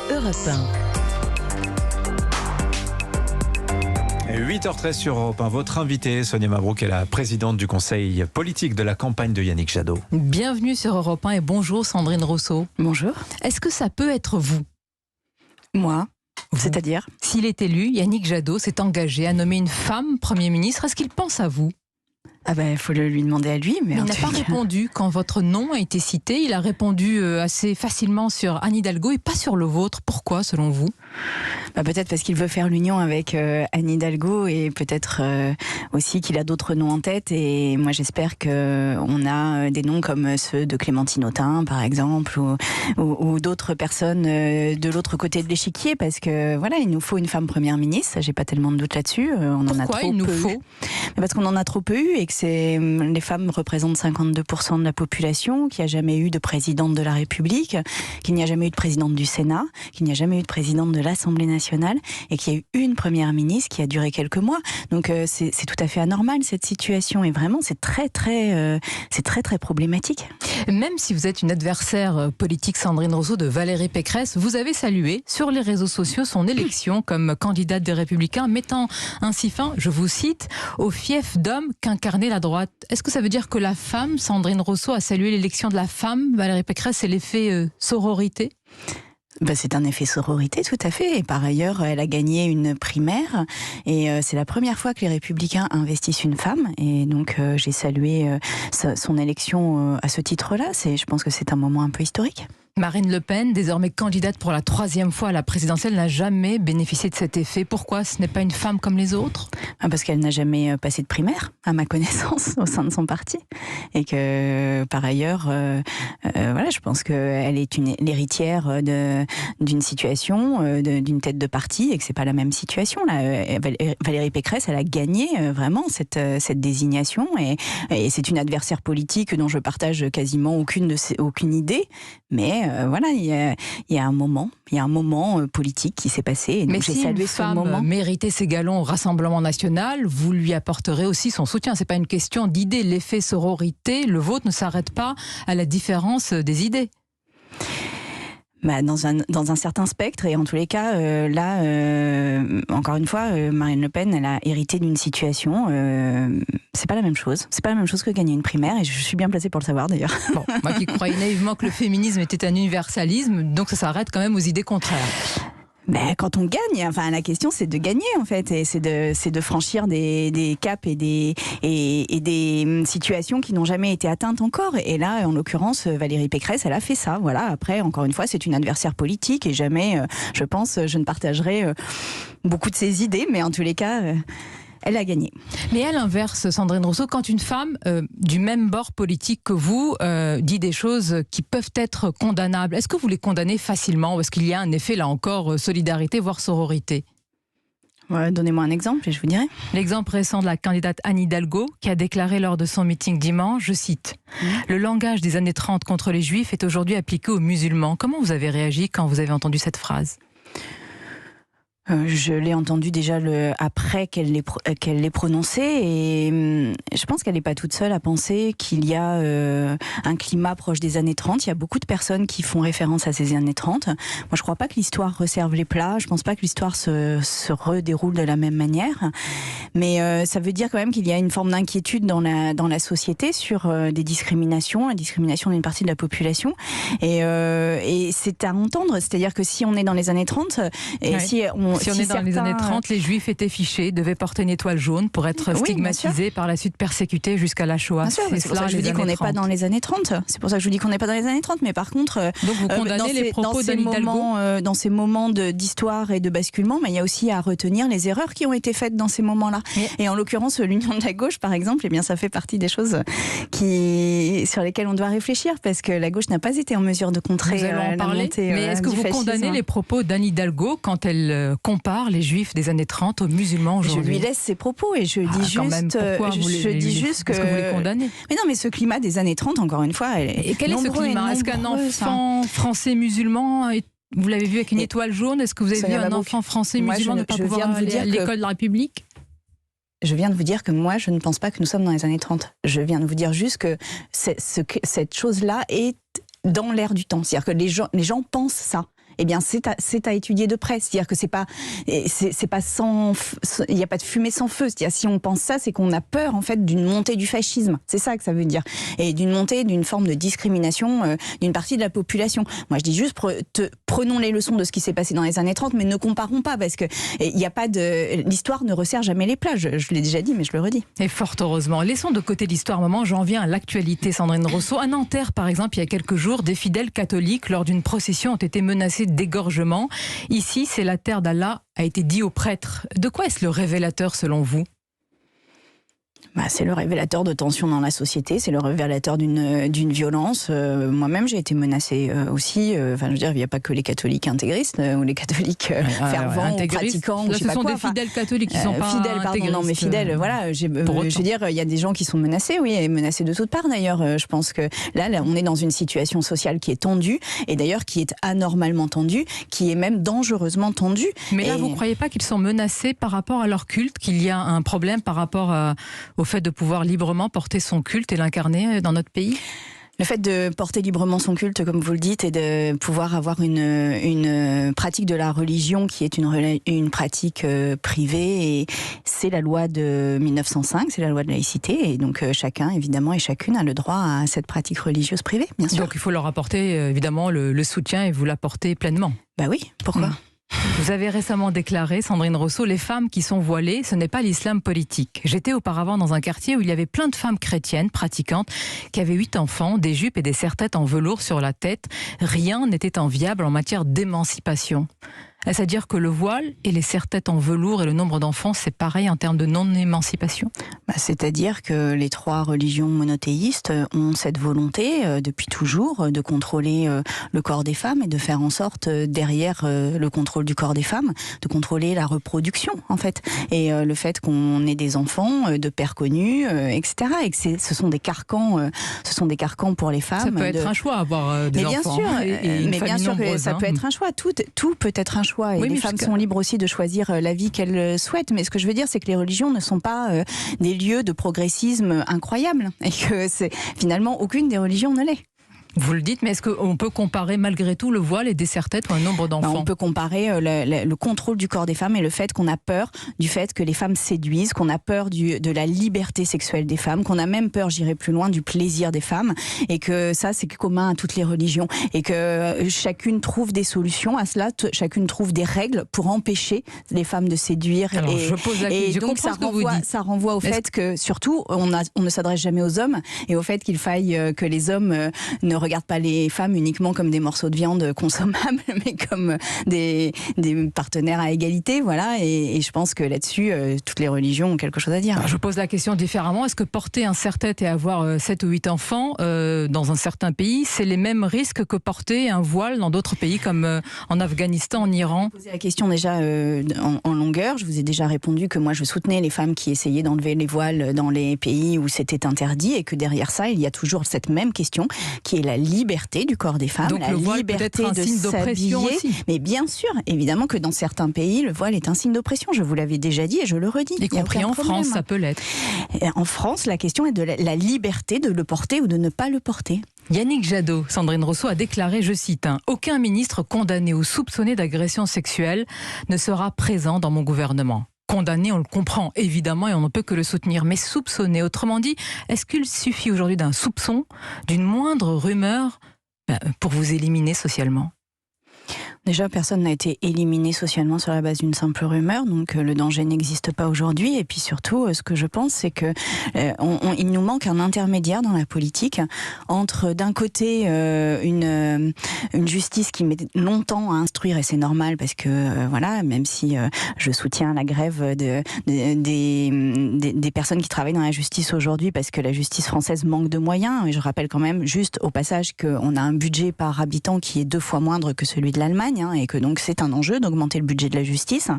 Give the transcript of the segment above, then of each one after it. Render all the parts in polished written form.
Europe 1. 8h13 sur Europe 1. Votre invitée, Sonia Mabrouk, est la présidente du conseil politique de la campagne de Yannick Jadot. Bienvenue sur Europe 1 et bonjour Sandrine Rousseau. Bonjour. Est-ce que ça peut être vous ? Moi, c'est-à-dire ? S'il est élu, Yannick Jadot s'est engagé à nommer une femme Premier ministre. Est-ce qu'il pense à vous ? Ah ben, il faut le lui demander à lui. Mais il n'a pas répondu quand votre nom a été cité. Il a répondu assez facilement sur Anne Hidalgo et pas sur le vôtre. Pourquoi, selon vous ? Peut-être parce qu'il veut faire l'union avec Anne Hidalgo et peut-être aussi qu'il a d'autres noms en tête. Et moi, j'espère qu'on a des noms comme ceux de Clémentine Autain, par exemple, ou d'autres personnes de l'autre côté de l'échiquier. Parce que voilà, il nous faut une femme première ministre. Ça, j'ai pas tellement de doute là-dessus. Pourquoi il nous faut ? Parce qu'on en a trop peu eu et que les femmes représentent 52% de la population, qu'il n'y a jamais eu de présidente de la République, qu'il n'y a jamais eu de présidente du Sénat, qu'il n'y a jamais eu de présidente de l'Assemblée nationale et qu'il y a eu une première ministre qui a duré quelques mois. Donc c'est tout à fait anormal cette situation et vraiment c'est très problématique. Même si vous êtes une adversaire politique, Sandrine Rousseau, de Valérie Pécresse, vous avez salué sur les réseaux sociaux son élection comme candidate des Républicains, mettant ainsi fin, je vous cite, au fief d'hommes qu'incarnait la droite. Est-ce que ça veut dire que la femme, Sandrine Rousseau, a salué l'élection de la femme, Valérie Pécresse, c'est l'effet sororité ? C'est un effet sororité, tout à fait. Et par ailleurs, elle a gagné une primaire. Et c'est la première fois que les Républicains investissent une femme. Et donc, j'ai salué son élection à ce titre-là. Je pense que c'est un moment un peu historique. Marine Le Pen, désormais candidate pour la 3e fois à la présidentielle, n'a jamais bénéficié de cet effet. Pourquoi ? Ce n'est pas une femme comme les autres ? Parce qu'elle n'a jamais passé de primaire, à ma connaissance, au sein de son parti. Et que, par ailleurs, voilà, je pense qu'elle est l'héritière d'une situation, d'une tête de parti, et que c'est pas la même situation. Là. Valérie Pécresse, elle a gagné vraiment cette désignation. Et c'est une adversaire politique dont je partage quasiment aucune idée. Mais voilà, il y a un moment politique qui s'est passé. Et donc mais si une femme méritait ses galons au Rassemblement national, vous lui apporterez aussi son soutien. C'est pas une question d'idée. L'effet sororité, le vôtre, ne s'arrête pas à la différence des idées. Dans un certain spectre, et en tous les cas, encore une fois, Marine Le Pen, elle a hérité d'une situation. C'est pas la même chose. C'est pas la même chose que gagner une primaire, et je suis bien placée pour le savoir d'ailleurs. Bon, moi qui croyais naïvement que le féminisme était un universalisme, donc ça s'arrête quand même aux idées contraires. Quand on gagne, la question c'est de gagner en fait, et c'est de franchir des caps et des situations qui n'ont jamais été atteintes encore. Et là, en l'occurrence, Valérie Pécresse, elle a fait ça. Voilà. Après, encore une fois, c'est une adversaire politique et jamais, je pense, je ne partagerai beaucoup de ses idées, mais en tous les cas. Elle a gagné. Mais à l'inverse, Sandrine Rousseau, quand une femme du même bord politique que vous dit des choses qui peuvent être condamnables, est-ce que vous les condamnez facilement ou est-ce qu'il y a un effet, là encore, solidarité, voire sororité ? Donnez-moi un exemple et je vous dirai. L'exemple récent de la candidate Anne Hidalgo qui a déclaré lors de son meeting dimanche, je cite, « Le langage des années 30 contre les juifs est aujourd'hui appliqué aux musulmans ». Comment vous avez réagi quand vous avez entendu cette phrase ? Je l'ai entendu déjà après qu'elle l'ait prononcé, et je pense qu'elle n'est pas toute seule à penser qu'il y a un climat proche des années 30. Il y a beaucoup de personnes qui font référence à ces années 30. Moi, je ne crois pas que l'histoire resserve les plats. Je ne pense pas que l'histoire se redéroule de la même manière. Mais ça veut dire quand même qu'il y a une forme d'inquiétude dans la société sur des discriminations, la discrimination d'une partie de la population. Et c'est à entendre. C'est-à-dire que si on est dans les années 30, et ouais. Si on est dans les années 30, les Juifs étaient fichés, devaient porter une étoile jaune pour être stigmatisés, par la suite persécutés jusqu'à la Shoah. C'est pour ça que je vous dis qu'on n'est pas dans les années 30. C'est pour ça que je vous dis qu'on n'est pas dans les années 30. Mais par contre, donc vous condamnez les propos d'Anne Hidalgo dans ces moments d'histoire et de basculement, mais il y a aussi à retenir les erreurs qui ont été faites dans ces moments-là. Et en l'occurrence, l'union de la gauche, par exemple, eh bien, ça fait partie des choses sur lesquelles on doit réfléchir, parce que la gauche n'a pas été en mesure de contrer la montée. Mais est-ce que vous condamnez les propos d'Anne Hidalgo quand elle compare les juifs des années 30 aux musulmans aujourd'hui? Je lui laisse ses propos et je dis juste que... Est-ce que vous les condamnez? Mais non, mais ce climat des années 30, encore une fois... Et quel est ce climat? Est-ce qu'un enfant français musulman... Vous l'avez vu avec une étoile jaune? Est-ce que vous avez vu un enfant français musulman ne pas pouvoir aller à l'école de la République? Je viens de vous dire que moi, je ne pense pas que nous sommes dans les années 30. Je viens de vous dire juste que cette chose-là est dans l'air du temps. C'est-à-dire que les gens pensent ça. eh bien c'est à étudier de près. C'est-à-dire que c'est pas sans, il n'y a pas de fumée sans feu. C'est-à-dire si on pense ça, c'est qu'on a peur en fait d'une montée du fascisme. C'est ça que ça veut dire, et d'une montée d'une forme de discrimination d'une partie de la population. Moi je dis juste prenons les leçons de ce qui s'est passé dans les années 30, mais ne comparons pas, parce que il y a pas de, l'histoire ne resserre jamais les plats. Je l'ai déjà dit, mais je le redis. Et fort heureusement. Laissons de côté l'histoire, maman. J'en viens à l'actualité, Sandrine Rousseau. À Nanterre, par exemple, il y a quelques jours, des fidèles catholiques, lors d'une procession, ont été menacés d'égorgement. Ici, c'est la terre d'Allah, a été dit aux prêtres. De quoi est-ce le révélateur, selon vous ? C'est le révélateur de tensions dans la société, c'est le révélateur d'une violence. Moi-même, j'ai été menacée aussi. Je veux dire, il n'y a pas que les catholiques intégristes ou les catholiques fervents ou pratiquants. Là, ce sont des fidèles catholiques qui sont pas intégristes. Non, mais fidèles, voilà. Je veux dire, il y a des gens qui sont menacés, oui, et menacés de toutes parts d'ailleurs. Je pense que là, on est dans une situation sociale qui est tendue, et d'ailleurs qui est anormalement tendue, qui est même dangereusement tendue. Mais là, vous ne croyez pas qu'ils sont menacés par rapport à leur culte, qu'il y a un problème par rapport au fait de pouvoir librement porter son culte et l'incarner dans notre pays ? Le fait de porter librement son culte, comme vous le dites, et de pouvoir avoir une pratique de la religion qui est une pratique privée, et c'est la loi de 1905, c'est la loi de laïcité, et donc chacun, évidemment, et chacune a le droit à cette pratique religieuse privée, bien sûr. Donc il faut leur apporter, évidemment, le soutien, et vous l'apportez pleinement. Bah oui, pourquoi ? Vous avez récemment déclaré, Sandrine Rousseau, les femmes qui sont voilées, ce n'est pas l'islam politique. J'étais auparavant dans un quartier où il y avait plein de femmes chrétiennes, pratiquantes, qui avaient 8 enfants, des jupes et des serre-têtes en velours sur la tête. Rien n'était enviable en matière d'émancipation. Est-ce à dire que le voile et les serre-têtes en velours et le nombre d'enfants, c'est pareil en termes de non-émancipation ? C'est-à-dire que les 3 religions monothéistes ont cette volonté, depuis toujours, de contrôler le corps des femmes et de faire en sorte, derrière le contrôle du corps des femmes, de contrôler la reproduction, en fait. Et le fait qu'on ait des enfants de pères connus, etc. Et que ce sont des carcans pour les femmes. Ça peut être un choix, avoir des enfants. Mais bien sûr que ça peut être un choix. Tout peut être un choix. Et les femmes sont libres aussi de choisir la vie qu'elles souhaitent. Mais ce que je veux dire, c'est que les religions ne sont pas des lieux de progressisme incroyable. Et que finalement, aucune des religions ne l'est. Vous le dites, mais est-ce qu'on peut comparer malgré tout le voile et des serre-têtes ou un nombre d'enfants ? On peut comparer le contrôle du corps des femmes et le fait qu'on a peur du fait que les femmes séduisent, qu'on a peur de la liberté sexuelle des femmes, qu'on a même peur, j'irai plus loin, du plaisir des femmes, et que ça c'est commun à toutes les religions, et que chacune trouve des solutions à cela, chacune trouve des règles pour empêcher les femmes de séduire. Alors, donc ça renvoie au fait que surtout on ne s'adresse jamais aux hommes, et au fait qu'il faille que les hommes ne regarde pas les femmes uniquement comme des morceaux de viande consommables, mais comme des partenaires à égalité, voilà. Et je pense que là-dessus, toutes les religions ont quelque chose à dire. Alors, je pose la question différemment. Est-ce que porter un serre-tête et avoir 7 ou 8 enfants dans un certain pays, c'est les mêmes risques que porter un voile dans d'autres pays comme en Afghanistan, en Iran ? Vous posez la question déjà en longueur. Je vous ai déjà répondu que moi, je soutenais les femmes qui essayaient d'enlever les voiles dans les pays où c'était interdit, et que derrière ça, il y a toujours cette même question qui est la liberté du corps des femmes, donc la le voile liberté peut être un de signe d'oppression aussi. Mais bien sûr, évidemment que dans certains pays, le voile est un signe d'oppression. Je vous l'avais déjà dit et je le redis. Y compris en France, ça peut l'être. Et en France, la question est de la liberté de le porter ou de ne pas le porter. Yannick Jadot, Sandrine Rousseau a déclaré, je cite, « Aucun ministre condamné ou soupçonné d'agression sexuelle ne sera présent dans mon gouvernement ». Condamné, on le comprend évidemment et on ne peut que le soutenir, mais soupçonné, autrement dit, est-ce qu'il suffit aujourd'hui d'un soupçon, d'une moindre rumeur pour vous éliminer socialement ? Déjà, personne n'a été éliminé socialement sur la base d'une simple rumeur, donc le danger n'existe pas aujourd'hui. Et puis surtout, ce que je pense, c'est que il nous manque un intermédiaire dans la politique entre, d'un côté, une justice qui met longtemps à instruire, et c'est normal parce que voilà, même si je soutiens la grève des personnes qui travaillent dans la justice aujourd'hui, parce que la justice française manque de moyens. Et je rappelle quand même, juste au passage, qu'on a un budget par habitant qui est 2 fois moindre que celui de l'Allemagne. Et que donc c'est un enjeu d'augmenter le budget de la justice.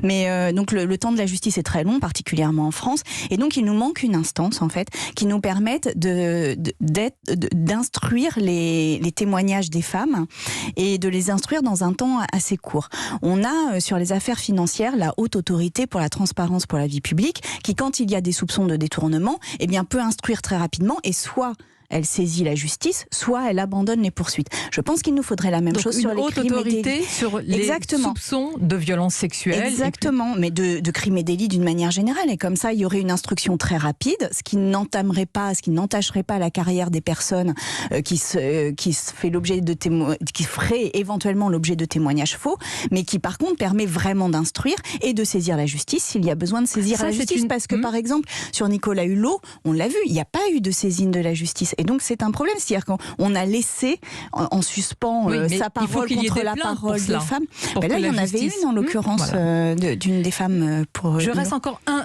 Mais donc le temps de la justice est très long, particulièrement en France. Et donc il nous manque une instance en fait qui nous permette d'instruire les témoignages des femmes et de les instruire dans un temps assez court. On a sur les affaires financières la haute autorité pour la transparence pour la vie publique qui, quand il y a des soupçons de détournement, eh bien peut instruire très rapidement et soit elle saisit la justice, soit elle abandonne les poursuites. Je pense qu'il nous faudrait la même chose sur les crimes et délits. Une haute autorité sur les soupçons de violences sexuelles. Exactement, mais de crimes et délits d'une manière générale. Et comme ça, il y aurait une instruction très rapide, ce qui n'entacherait pas la carrière des personnes qui ferait éventuellement l'objet de témoignages faux, mais qui par contre permet vraiment d'instruire et de saisir la justice s'il y a besoin de saisir la justice. Parce que par exemple, sur Nicolas Hulot, on l'a vu, il n'y a pas eu de saisine de la justice. Et donc c'est un problème, c'est-à-dire qu'on a laissé en suspens sa parole contre la parole des femmes. Ben là, il y en avait une en l'occurrence d'une des femmes pour... Je reste encore un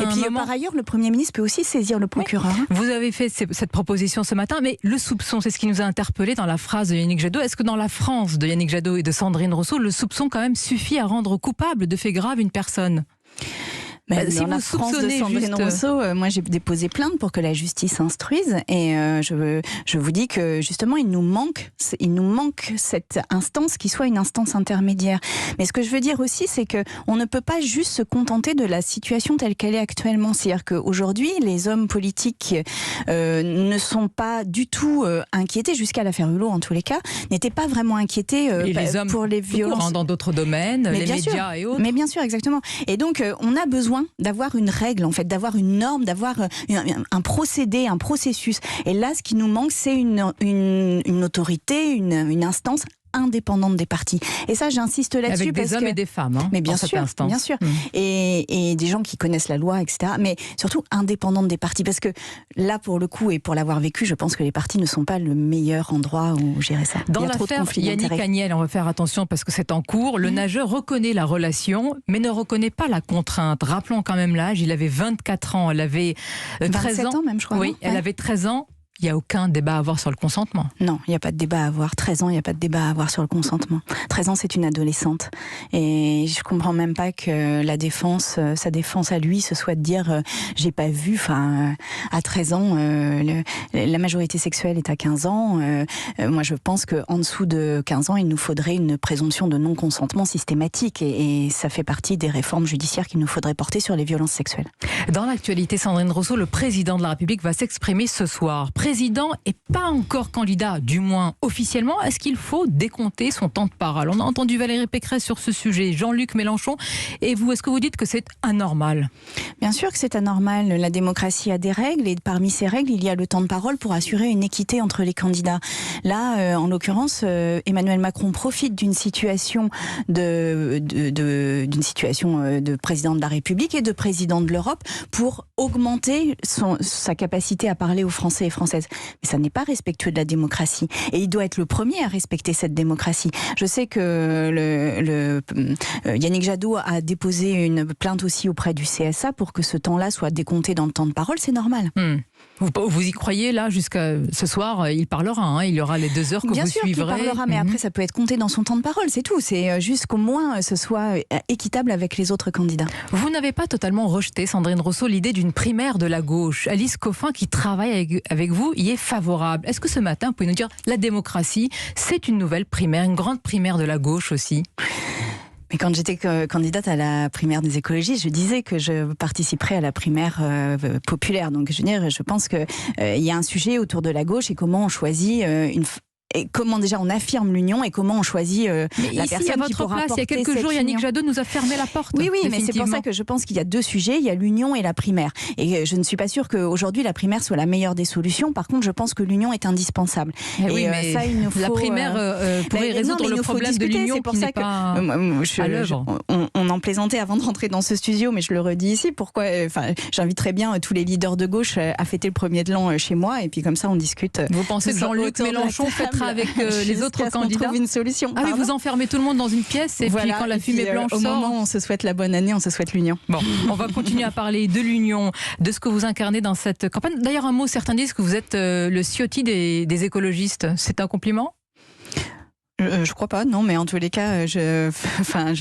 Et puis moment. par ailleurs, le Premier ministre peut aussi saisir le procureur. Oui. Vous avez fait cette proposition ce matin, mais le soupçon, c'est ce qui nous a interpellé dans la phrase de Yannick Jadot. Est-ce que dans la France de Yannick Jadot et de Sandrine Rousseau, le soupçon quand même suffit à rendre coupable de faits graves une personne ? Si dans la France de Sandrine Rousseau, moi j'ai déposé plainte pour que la justice instruise et je vous dis que justement il nous manque cette instance qui soit une instance intermédiaire. Mais ce que je veux dire aussi, c'est que on ne peut pas juste se contenter de la situation telle qu'elle est actuellement. C'est-à-dire qu'aujourd'hui, les hommes politiques ne sont pas du tout inquiétés, jusqu'à l'affaire Hulot en tous les cas, n'étaient pas vraiment inquiétés les hommes pour les violences. Dans d'autres domaines, les médias et autres. Mais bien sûr, exactement. Et donc on a besoin d'avoir une règle, en fait, d'avoir une norme, d'avoir un procédé, un processus. Et là, ce qui nous manque, c'est une autorité, une instance indépendante des partis. Et ça, j'insiste là-dessus. Avec des hommes et des femmes, mais bien dans cette instance. Bien sûr. Et des gens qui connaissent la loi, etc. Mais surtout indépendante des partis. Parce que là, pour le coup, et pour l'avoir vécu, je pense que les partis ne sont pas le meilleur endroit où gérer ça. Dans l'affaire Yannick Agnel, on va faire attention parce que c'est en cours. Le nageur reconnaît la relation, mais ne reconnaît pas la contrainte. Rappelons quand même l'âge. Il avait 24 ans. Elle avait 13 ans. Même, je crois. Oui, elle avait 13 ans. Il n'y a aucun débat à avoir sur le consentement. Non, il n'y a pas de débat à avoir. 13 ans, il n'y a pas de débat à avoir sur le consentement. 13 ans, c'est une adolescente. Et je ne comprends même pas que sa défense à lui, ce soit de dire j'ai pas vu, à 13 ans, la majorité sexuelle est à 15 ans. Moi, je pense qu'en dessous de 15 ans, il nous faudrait une présomption de non-consentement systématique. Et ça fait partie des réformes judiciaires qu'il nous faudrait porter sur les violences sexuelles. Dans l'actualité, Sandrine Rousseau, le président de la République va s'exprimer ce soir. Président et pas encore candidat, du moins officiellement. Est-ce qu'il faut décompter son temps de parole ? On a entendu Valérie Pécresse sur ce sujet, Jean-Luc Mélenchon. Et vous, est-ce que vous dites que c'est anormal ? Bien sûr que c'est anormal. La démocratie a des règles et parmi ces règles, il y a le temps de parole pour assurer une équité entre les candidats. Là, en l'occurrence, Emmanuel Macron profite d'une situation de président de la République et de président de l'Europe pour augmenter sa capacité à parler aux Français et Françaises. Mais ça n'est pas respectueux de la démocratie. Et il doit être le premier à respecter cette démocratie. Je sais que Yannick Jadot a déposé une plainte aussi auprès du CSA pour que ce temps-là soit décompté dans le temps de parole. C'est normal. Vous y croyez là jusqu'à ce soir? Il parlera, il y aura les 2 heures que Bien vous sûr suivrez. Qu'il parlera, mais après ça peut être compté dans son temps de parole, c'est tout. C'est juste qu'au moins ce soit équitable avec les autres candidats. Vous n'avez pas totalement rejeté, Sandrine Rousseau, l'idée d'une primaire de la gauche. Alice Coffin, qui travaille avec vous, y est favorable. Est-ce que ce matin, vous pouvez nous dire, la démocratie, c'est une nouvelle primaire, une grande primaire de la gauche aussi? Mais quand j'étais candidate à la primaire des écologistes, je disais que je participerais à la primaire populaire. Donc je pense qu'il y a un sujet autour de la gauche et comment on choisit et comment déjà on affirme l'union et comment on choisit la personne qui pourra porter cette union. Il y a quelques jours, Yannick Jadot nous a fermé la porte. Oui, mais c'est pour ça que je pense qu'il y a 2 sujets, il y a l'union et la primaire. Et je ne suis pas sûre qu'aujourd'hui la primaire soit la meilleure des solutions. Par contre, je pense que l'union est indispensable. Oui, mais ça, il nous faut, la primaire pourrait résoudre le problème de l'union qui n'est pas à l'œuvre. On en plaisantait avant de rentrer dans ce studio, mais je le redis ici. Pourquoi j'inviterais bien tous les leaders de gauche à fêter le 1er de l'an chez moi et puis comme ça on discute. Vous pensez que Jean-Luc Mélenchon fêtera avec les autres candidats? Trouve une solution. Ah oui, vous enfermez tout le monde dans une pièce et puis quand la fumée blanche au sort... moment où on se souhaite la bonne année, on se souhaite l'union. Bon, on va continuer à parler de l'union, de ce que vous incarnez dans cette campagne. D'ailleurs, un mot, certains disent que vous êtes le Ciotti des écologistes. C'est un compliment ? Je crois pas, non, mais en tous les cas, je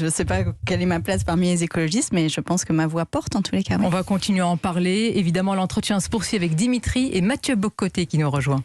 sais pas quelle est ma place parmi les écologistes, mais je pense que ma voix porte en tous les cas. Oui. On va continuer à en parler. Évidemment, l'entretien se poursuit avec Dimitri et Mathieu Bocoté qui nous rejoint.